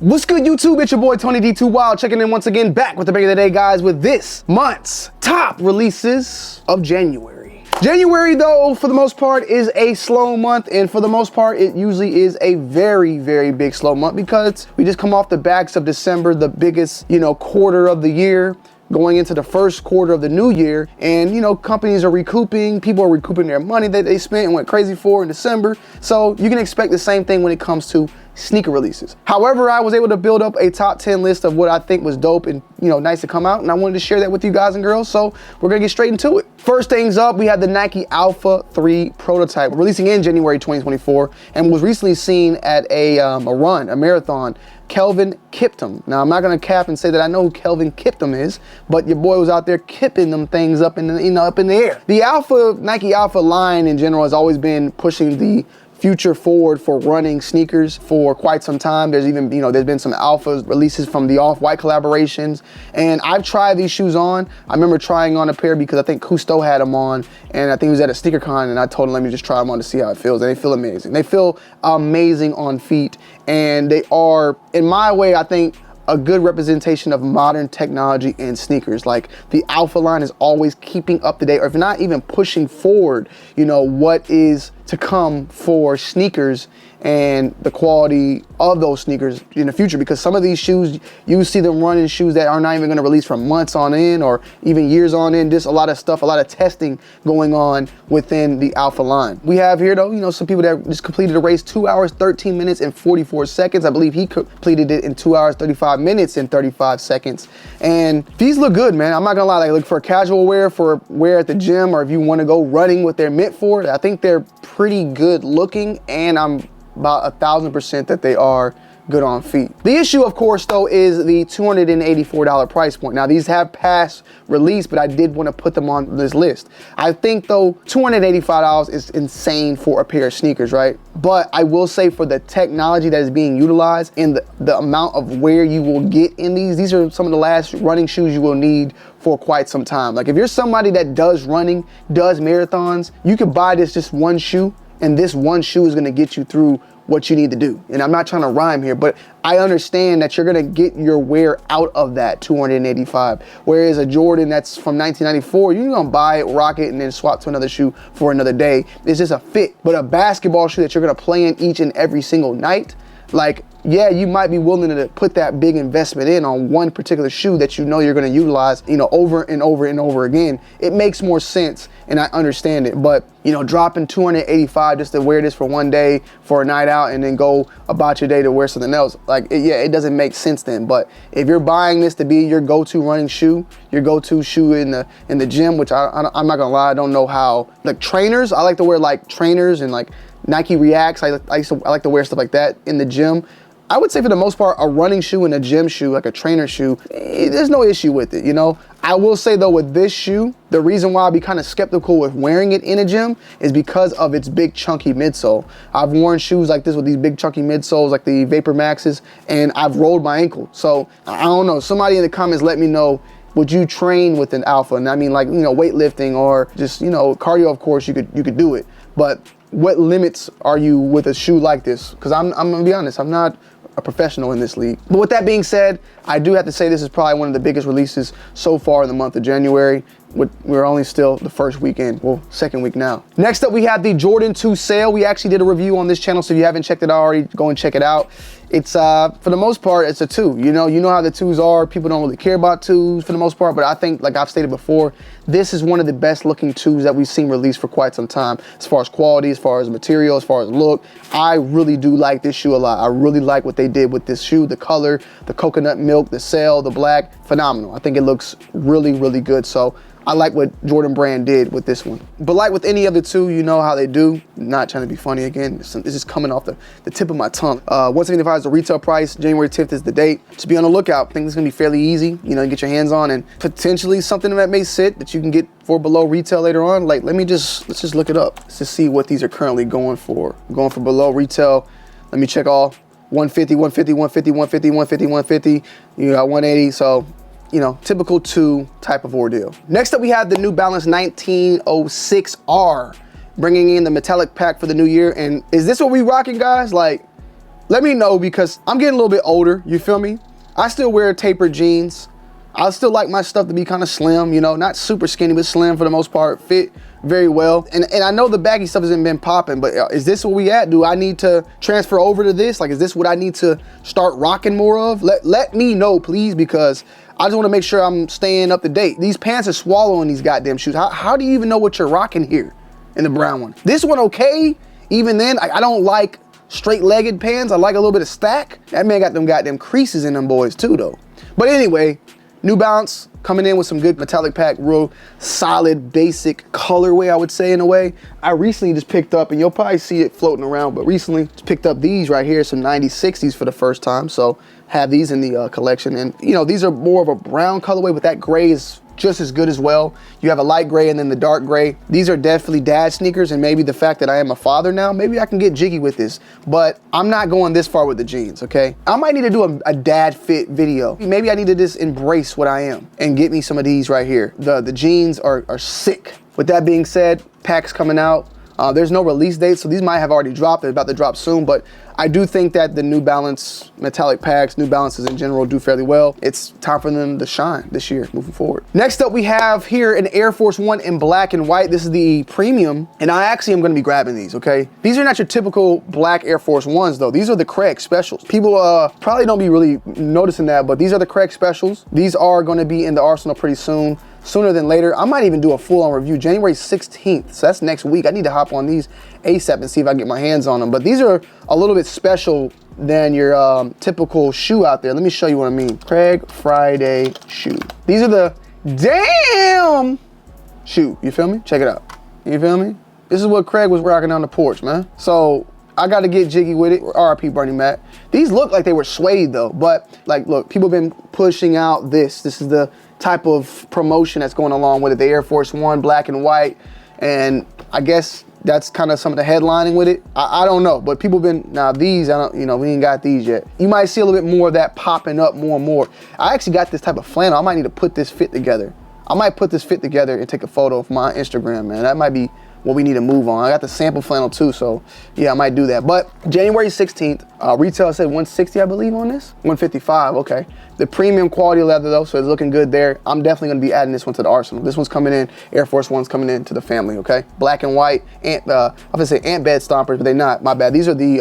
What's good, YouTube? It's your boy Tonyd2wild checking in once again, back with the bang of the day, guys, with this month's top releases of January. January, though, for the most part, is a slow month, and for the most part, it usually is a very, very big slow month because we just come off the backs of December, the biggest, quarter of the year, going into the first quarter of the new year, and companies are recouping, people are recouping their money that they spent and went crazy for in December. So you can expect the same thing when it comes to sneaker releases. However, I was able to build up a top 10 list of what I think was dope and nice to come out, and I wanted to share that with you guys and girls, so we're gonna get straight into it. First things up, we have the Nike Alpha 3 prototype, releasing in January 2024, and was recently seen at a marathon. Kelvin Kiptum. Now, I'm not gonna cap and say that I know who Kelvin Kiptum is, but your boy was out there kipping them things up in the up in the air. The Nike Alpha line in general has always been pushing the future forward for running sneakers for quite some time. There's even, there's been some Alpha releases from the Off-White collaborations, and I've tried these shoes on. I remember trying on a pair because I think Cousteau had them on, and I think he was at a sneaker con, and I told him, let me just try them on to see how it feels, and they feel amazing. They feel amazing on feet, and they are, in my way, I think, a good representation of modern technology and sneakers. Like, the Alpha line is always keeping up to date, or if not even pushing forward, what is to come for sneakers and the quality of those sneakers in the future, because some of these shoes, you see them running shoes that are not even gonna release for months on end or even years on end. Just a lot of stuff, a lot of testing going on within the Alpha line. We have here though, some people that just completed a race 2 hours, 13 minutes and 44 seconds. I believe he completed it in 2 hours, 35 minutes and 35 seconds. And these look good, man. I'm not gonna lie, like, look for casual wear, for wear at the gym, or if you wanna go running what they're meant for. I think they're pretty good looking, and I'm about 1,000% that they are good on feet. The issue, of course, though, is the $284 price point. Now, these have passed release, but I did want to put them on this list. I think, though, $285 is insane for a pair of sneakers, right? But I will say, for the technology that is being utilized and the amount of wear you will get in these are some of the last running shoes you will need for quite some time. Like, if you're somebody that does running, does marathons, you could buy this just one shoe, and this one shoe is gonna get you through what you need to do. And I'm not trying to rhyme here, but I understand that you're gonna get your wear out of that $285. Whereas a Jordan that's from 1994, you're gonna buy it, rock it, and then swap to another shoe for another day. It's just a fit. But a basketball shoe that you're gonna play in each and every single night, like, yeah, you might be willing to put that big investment in on one particular shoe that you're gonna utilize, over and over and over again. It makes more sense, and I understand it. But, dropping $285 just to wear this for one day, for a night out, and then go about your day to wear something else, like, it doesn't make sense then. But if you're buying this to be your go-to running shoe, your go-to shoe in the gym, which I'm not gonna lie, I don't know how, like, trainers, I like to wear like trainers and like Nike Reacts. I like to wear stuff like that in the gym. I would say, for the most part, a running shoe and a gym shoe, like a trainer shoe, there's no issue with it, I will say, though, with this shoe, the reason why I'd be kind of skeptical with wearing it in a gym is because of its big, chunky midsole. I've worn shoes like this with these big, chunky midsoles, like the Vapor Maxes, and I've rolled my ankle. So, I don't know. Somebody in the comments, let me know, would you train with an Alpha? And I mean, like, weightlifting or just, cardio, of course, you could do it. But what limits are you with a shoe like this? Because I'm gonna be honest, I'm not a professional in this league. But with that being said, I do have to say this is probably one of the biggest releases so far in the month of January. We're only still the first weekend, well, second week now. Next up, we have the Jordan 2 sale. We actually did a review on this channel, so if you haven't checked it out already, go and check it out. It's, for the most part, it's a 2. You know how the 2s are. People don't really care about 2s for the most part, but I think, like I've stated before, this is one of the best looking 2s that we've seen released for quite some time. As far as quality, as far as material, as far as look, I really do like this shoe a lot. I really like what they did with this shoe, the color, the coconut milk, the sail, the black, phenomenal. I think it looks really, really good. So I like what Jordan Brand did with this one. But like with any other 2, you know how they do. Not trying to be funny again. This is coming off the tip of my tongue. $175 is the retail price. January 10th is the date. Just be on the lookout. I think it's gonna be fairly easy, get your hands on, and potentially something that may sit that you can get for below retail later on. Like, let's just look it up. Let's just see what these are currently going for. Going for below retail. Let me check all. 150, 150, 150, 150, 150, 150. You got 180, so typical 2 type of ordeal. Next up, we have the New Balance 1906R, bringing in the metallic pack for the new year. And is this what we rocking, guys? Like, let me know, because I'm getting a little bit older, you feel me? I still wear tapered jeans. I still like my stuff to be kind of slim, you know, not super skinny, but slim for the most part, fit very well. And I know the baggy stuff hasn't been popping, but is this where we at? Do I need to transfer over to this? Like, is this what I need to start rocking more of? Let me know, please, because I just want to make sure I'm staying up to date. These pants are swallowing these goddamn shoes. How do you even know what you're rocking here in the brown one? This one, okay. Even then, I don't like straight-legged pants. I like a little bit of stack. That man got them goddamn creases in them boys too, though. But anyway, New Balance coming in with some good metallic pack, real solid, basic colorway, I would say, in a way. I recently just picked up, and you'll probably see it floating around, but recently just picked up these right here, some 90s, 60s for the first time. So have these in the collection. And, you know, these are more of a brown colorway, but that gray is just as good as well. You have a light gray and then the dark gray. These are definitely dad sneakers, and maybe the fact that I am a father now, maybe I can get jiggy with this, but I'm not going this far with the jeans, okay? I might need to do a dad fit video. Maybe I need to just embrace what I am and get me some of these right here. The jeans are sick. With that being said, packs coming out. There's no release date, so these might have already dropped. They're about to drop soon, but I do think that the New Balance metallic packs, New Balances in general, do fairly well. It's time for them to shine this year, moving forward. Next up, we have here an Air Force One in black and white. This is the premium, and I actually am gonna be grabbing these, okay? These are not your typical black Air Force Ones, though. These are the Craig Specials. People probably don't be really noticing that, but these are the Craig Specials. These are gonna be in the arsenal pretty soon. Sooner than later. I might even do a full-on review January 16th, so that's next week. I need to hop on these ASAP and see if I can get my hands on them, but these are a little bit special than your typical shoe out there. Let me show you what I mean. Craig Friday shoe. These are the damn shoe, you feel me? Check it out, you feel me? This is what Craig was rocking on the porch, man. So I got to get jiggy with it. RIP Bernie Mac. These look like they were suede though, but like, look, people have been pushing out this. This is the type of promotion that's going along with it, the Air Force One black and white, and I guess that's kind of some of the headlining with it. I don't know, but people been, now these, I don't, you know, we ain't got these yet. You might see a little bit more of that popping up more and more. I actually got this type of flannel. I might need to put this fit together. I might put this fit together and take a photo for my Instagram, man. That might be what we need to move on. I got the sample flannel too, so yeah, I might do that. But January 16th, retail said 160, I believe, on this. 155, okay. The premium quality leather though, so it's looking good there. I'm definitely gonna be adding this one to the arsenal. This one's coming in, Air Force One's coming in to the family, okay? Black and white, I was gonna say ant bed stompers, but they're not, my bad. These are the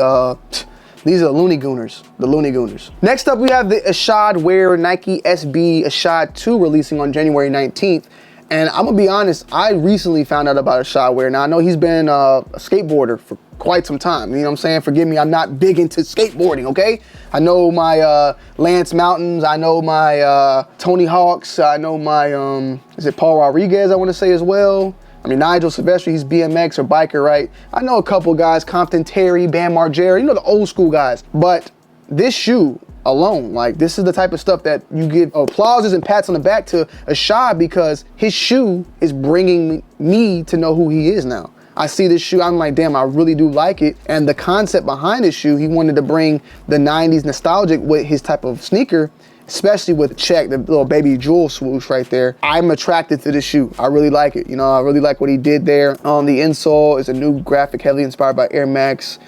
Looney Gooners, the Looney Gooners. Next up, we have the Asad Wear Nike SB Asad 2 releasing on January 19th. And I'm gonna be honest, I recently found out about Asad Wear. Now I know he's been a skateboarder for quite some time. You know what I'm saying? Forgive me, I'm not big into skateboarding, okay? I know my Lance Mountains, I know my Tony Hawks, I know my, is it Paul Rodriguez I wanna say as well? I mean, Nigel Silvestri, he's BMX or biker, right? I know a couple guys, Compton Terry, Bam Margera, you know, the old school guys. But this shoe alone, like, this is the type of stuff that you give applauses and pats on the back to Asad, because his shoe is bringing me to know who he is now. I see this shoe, I'm like, damn, I really do like it. And the concept behind this shoe, he wanted to bring the 90s nostalgic with his type of sneaker, especially with the check, the little baby jewel swoosh right there. I'm attracted to this shoe. I really like it. You know, I really like what he did there. On the insole is a new graphic heavily inspired by Air Max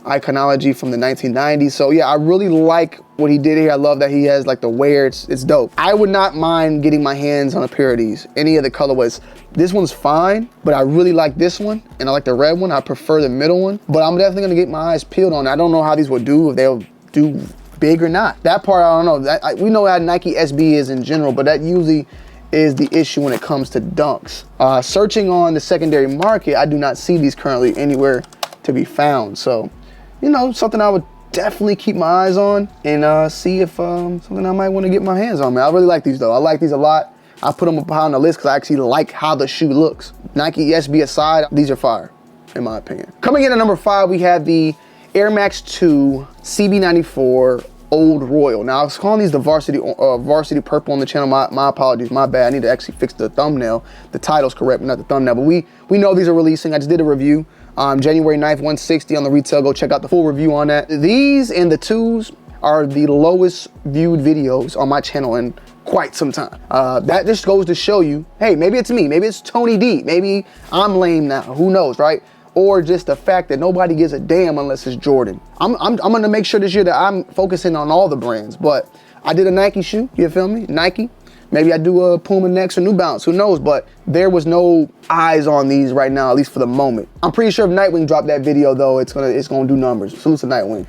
iconology from the 1990s. So yeah, I really like what he did here. I love that he has like the wear, it's dope. I would not mind getting my hands on a pair of these, any of the colorways. This one's fine, but I really like this one, and I like the red one. I prefer the middle one, but I'm definitely gonna get my eyes peeled on it. I don't know how these will do, if they'll do big or not. That part, I don't know. We know how Nike SB is in general, but that usually is the issue when it comes to dunks. Searching on the secondary market, I do not see these currently anywhere to be found. So, you know, something I would definitely keep my eyes on and see if something I might want to get my hands on, man. I really like these though. I like these a lot. I put them up high on the list because I actually like how the shoe looks. Nike SB aside, these are fire, in my opinion. Coming in at number 5, we have the Air Max 2 CB94 Old Royal. Now I was calling these the varsity purple on the channel. My apologies, my bad. I need to actually fix the thumbnail. The title's correct, but not the thumbnail. But we know these are releasing. I just did a review. January 9th, 160 on the retail. Go check out the full review on that. These and the 2s are the lowest viewed videos on my channel in quite some time. That just goes to show you, hey, maybe it's me, maybe it's Tony D, maybe I'm lame now, who knows, right? or just the fact that nobody gives a damn unless it's Jordan. I'm gonna make sure this year that I'm focusing on all the brands, but I did a Nike shoe, you feel me? Nike. Maybe I do a Puma next or New Balance, who knows? But there was no eyes on these right now, at least for the moment. I'm pretty sure if Nightwing dropped that video though, it's gonna do numbers. Salute to Nightwing.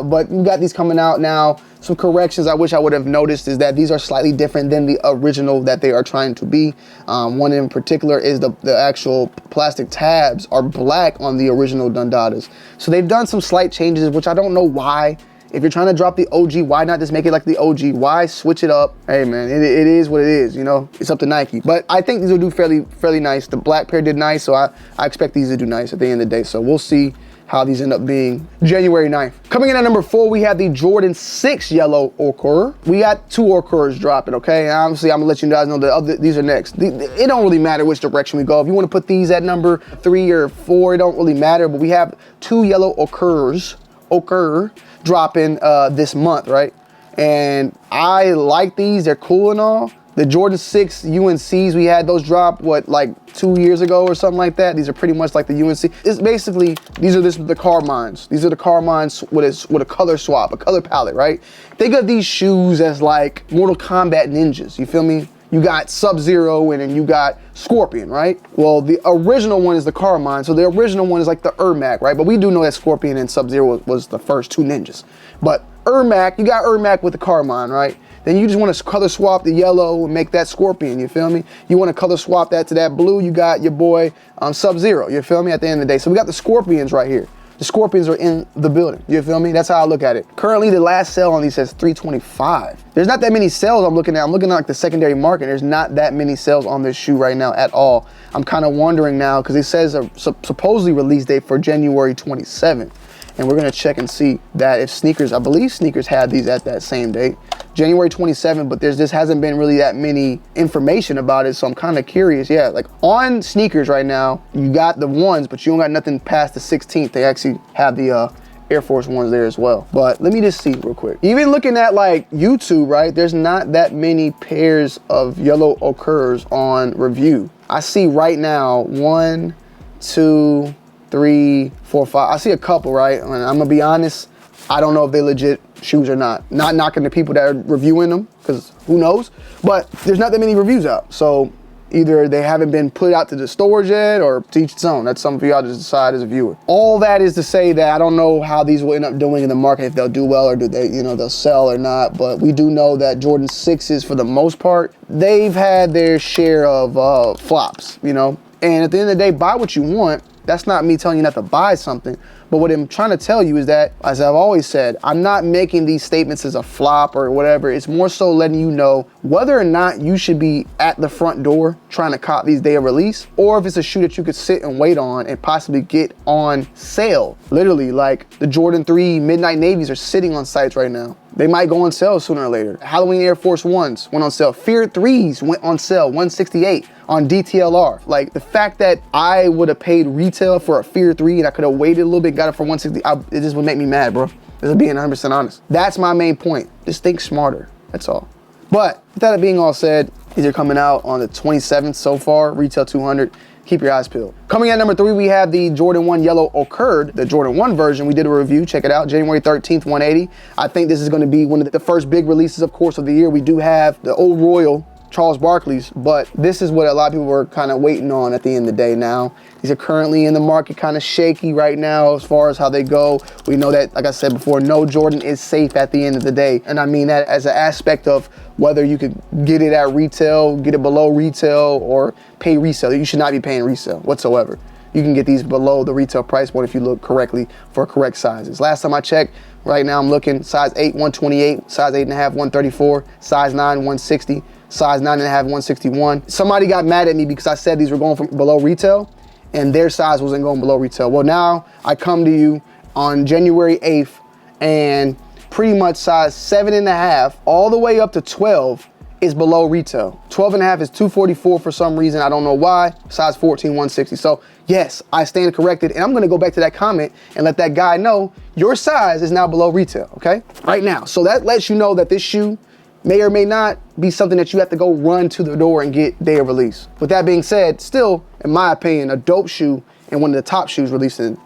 But you got these coming out now. Some corrections I wish I would have noticed is that these are slightly different than the original that they are trying to be. One in particular is the actual plastic tabs are black on the original Dundadas. So they've done some slight changes, which I don't know why. If you're trying to drop the OG, why not just make it like the OG? Why switch it up? Hey man, it is what it is, you know? It's up to Nike. But I think these will do fairly nice. The black pair did nice, so I expect these to do nice at the end of the day. So we'll see how these end up being January 9th. Coming in at number 4, we have the Jordan 6 yellow ochre. We got 2 ochres dropping, okay? And obviously, I'm gonna let you guys know that these are next. It don't really matter which direction we go. If you wanna put these at number 3 or 4, it don't really matter, but we have 2 yellow ochre dropping this month, right? And I like these, they're cool and all. The Jordan 6 UNCs, we had those drop, what, like 2 years ago or something like that? These are pretty much like the UNC. It's basically, these are the Carmines. These are the Carmines with a color swap, a color palette, right? Think of these shoes as like Mortal Kombat ninjas, you feel me? You got Sub-Zero and then you got Scorpion, right? Well, the original one is the Carmine, so the original one is like the Ermac, right? But we do know that Scorpion and Sub-Zero was the first 2 ninjas. But Ermac, you got Ermac with the Carmine, right? Then you just want to color swap the yellow and make that Scorpion, you feel me? You want to color swap that to that blue, you got your boy Sub-Zero, you feel me, at the end of the day. So we got the Scorpions right here. The Scorpions are in the building, you feel me? That's how I look at it. Currently, the last sale on these says $325. There's not that many sales I'm looking at. I'm looking at like the secondary market. There's not that many sales on this shoe right now at all. I'm kind of wondering now, because it says a supposedly release date for January 27th. And we're gonna check and see that if sneakers, I believe sneakers had these at that same date, January 27th, but just hasn't been really that many information about it, so I'm kind of curious. Yeah, like on sneakers right now, you got the ones, but you don't got nothing past the 16th. They actually have the Air Force Ones there as well. But let me just see real quick. Even looking at like YouTube, right, there's not that many pairs of yellow ochres on review. I see right now 1, 2, 3, 4, 5. I see a couple, right? And I'm gonna be honest, I don't know if they legit shoes or not. Not knocking the people that are reviewing them, because who knows? But there's not that many reviews out. So either they haven't been put out to the stores yet, or to each its own. That's something for y'all to decide as a viewer. All that is to say that I don't know how these will end up doing in the market, if they'll do well or do they, you know, they'll sell or not. But we do know that Jordan 6s, for the most part, they've had their share of flops, you know? And at the end of the day, buy what you want. That's not me telling you not to buy something, but what I'm trying to tell you is that, as I've always said, I'm not making these statements as a flop or whatever. It's more so letting you know whether or not you should be at the front door trying to cop these day of release, or if it's a shoe that you could sit and wait on and possibly get on sale. Literally, like the Jordan 3 Midnight Navies are sitting on sites right now. They might go on sale sooner or later. Halloween Air Force Ones went on sale. Fear 3s went on sale, $168 on DTLR. Like the fact that I would have paid retail for a Fear 3 and I could have waited a little bit, got it for $160, it just would make me mad, bro. This is being 100% honest. That's my main point. Just think smarter, that's all. But with that being all said, these are coming out on the 27th so far, retail $200. Keep your eyes peeled. Coming at number 3, we have the Jordan 1 Yellow Ochre, the Jordan 1 version. We did a review, check it out, January 13th, 180. I think this is gonna be one of the first big releases, of course, of the year. We do have the Old Royal, Charles Barkley's, but this is what a lot of people were kind of waiting on at the end of the day now. These are currently in the market kind of shaky right now as far as how they go. We know that, like I said before, no Jordan is safe at the end of the day. And I mean that as an aspect of whether you could get it at retail, get it below retail, or pay resale. You should not be paying resale whatsoever. You can get these below the retail price point if you look correctly for correct sizes. Last time I checked, right now I'm looking size 8, 128, size 8.5, 134, size 9, 160, size 9.5, 161. Somebody got mad at me because I said these were going from below retail and their size wasn't going below retail. Well, now I come to you on January 8th and pretty much size 7.5 all the way up to 12 is below retail. 12.5 is 244 for some reason. I don't know why. Size 14, 160. So yes, I stand corrected, and I'm gonna go back to that comment and let that guy know your size is now below retail, okay? Right now. So that lets you know that this shoe may or may not be something that you have to go run to the door and get day of release. With that being said, still, in my opinion, a dope shoe and one of the top shoes releasing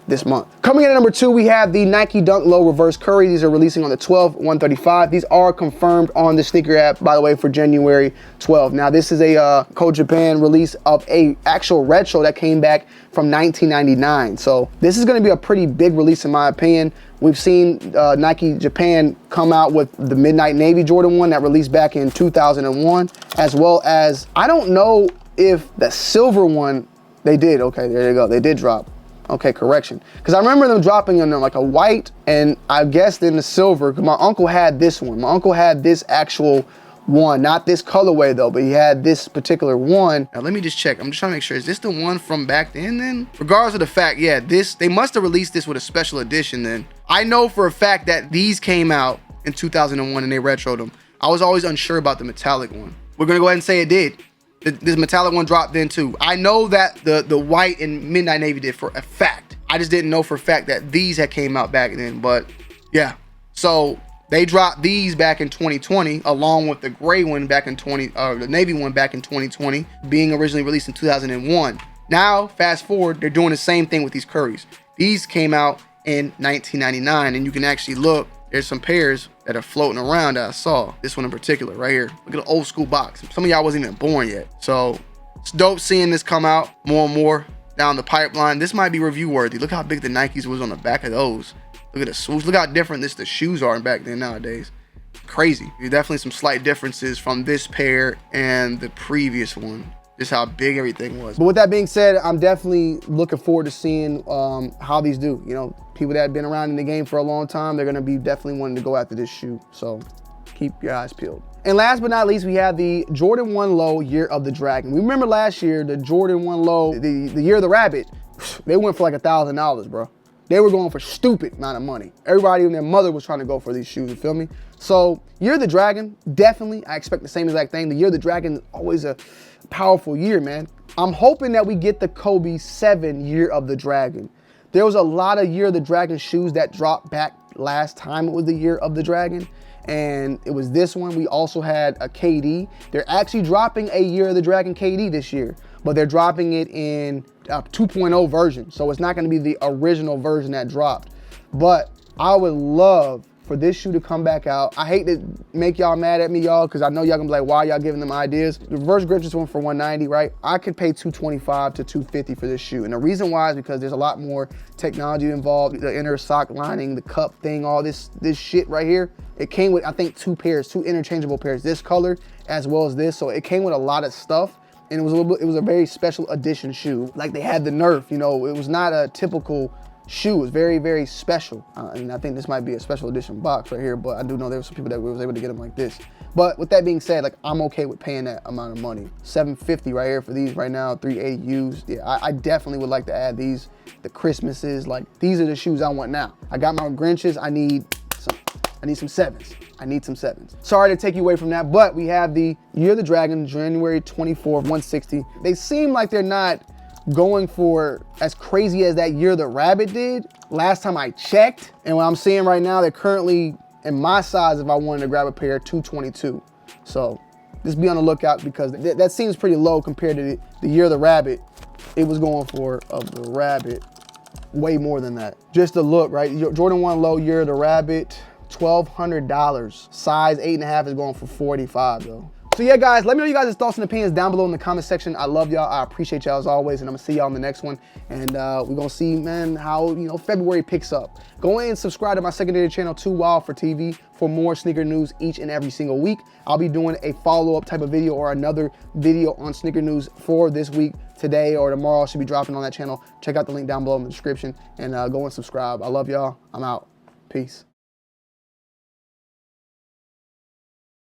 this month. Coming in at number 2, we have the Nike Dunk Low Reverse Curry. These are releasing on the 12/135. These are confirmed on the sneaker app, by the way, for January 12. Now, this is a Code Japan release of a actual retro that came back from 1999. So this is going to be a pretty big release in my opinion. We've seen Nike Japan come out with the Midnight Navy Jordan 1 that released back in 2001, as well as, I don't know if the silver one, they did. Okay, there you go. They did drop. Okay, correction. Because I remember them dropping in like a white and I guess then the silver. Because my uncle had this one. My uncle had this actual one, not this colorway though, but he had this particular one. Now let me just check. I'm just trying to make sure. Is this the one from back then? Regardless of the fact, yeah, they must have released this with a special edition then. I know for a fact that these came out in 2001 and they retroed them. I was always unsure about the metallic one. We're gonna go ahead and say it did. This metallic one dropped then too. I know that the white and Midnight Navy did for a fact. I just didn't know for a fact that these had came out back then, but yeah. So they dropped these back in 2020, along with the gray one back in the navy one back in 2020, being originally released in 2001. Now, fast forward, they're doing the same thing with these Currys. These came out in 1999, and you can actually look, there's some pairs that are floating around that I saw. This one in particular, right here. Look at the old school box. Some of y'all wasn't even born yet. So it's dope seeing this come out more and more down the pipeline. This might be review worthy. Look how big the Nikes was on the back of those. Look at the swoosh. Look how different the shoes are back then nowadays. Crazy. There's definitely some slight differences from this pair and the previous one. Just how big everything was. But with that being said, I'm definitely looking forward to seeing how these do. You know, people that have been around in the game for a long time, they're gonna be definitely wanting to go after this shoe. So keep your eyes peeled. And last but not least, we have the Jordan 1 Low Year of the Dragon. We remember last year, the Jordan 1 Low, the Year of the Rabbit, they went for like $1,000, bro. They were going for stupid amount of money. Everybody and their mother was trying to go for these shoes, you feel me? So Year of the Dragon, definitely, I expect the same exact thing. The Year of the Dragon is always a powerful year, man. I'm hoping that we get the Kobe 7 Year of the Dragon. There was a lot of Year of the Dragon shoes that dropped back last time it was the Year of the Dragon, and it was this one. We also had a KD. They're actually dropping a Year of the Dragon KD this year, but they're dropping it in a 2.0 version, so it's not going to be the original version that dropped. But I would love for this shoe to come back out. I hate to make y'all mad at me, y'all, because I know y'all gonna be like, why y'all giving them ideas? The reverse grip just went for $190, right? I could pay $225 to $250 for this shoe. And the reason why is because there's a lot more technology involved, the inner sock lining, the cup thing, all this shit right here. It came with, I think, two interchangeable pairs, this color as well as this. So it came with a lot of stuff. And it was a very special edition shoe. Like they had the Nerf, you know, it was not a typical shoe. Was very, very special. And I think this might be a special edition box right here, but I do know there were some people that was able to get them like this. But with that being said, like I'm okay with paying that amount of money. $750 right here for these right now, $380 used. Yeah, I definitely would like to add these, the Christmases. Like these are the shoes I want now. I got my Grinches, I need some sevens. I need some sevens. Sorry to take you away from that, but we have the Year of the Dragon, January 24th, 160. They seem like they're not going for as crazy as that Year of the Rabbit did last time I checked. And what I'm seeing right now, they're currently in my size if I wanted to grab a pair, 222. So just be on the lookout because that seems pretty low compared to the Year of the Rabbit. It was going for of the Rabbit way more than that. Just the look, right? Jordan 1 Low Year of the Rabbit, $1,200. Size 8.5 is going for $45 though. So yeah, guys, let me know you guys' thoughts and opinions down below in the comment section. I love y'all. I appreciate y'all as always, and I'm gonna see y'all in the next one. And we're gonna see, man, how February picks up. Go ahead and subscribe to my secondary channel, Too Wild for TV, for more sneaker news each and every single week. I'll be doing a follow-up type of video or another video on sneaker news for this week. Today or tomorrow, I should be dropping on that channel. Check out the link down below in the description and go and subscribe. I love y'all. I'm out. Peace.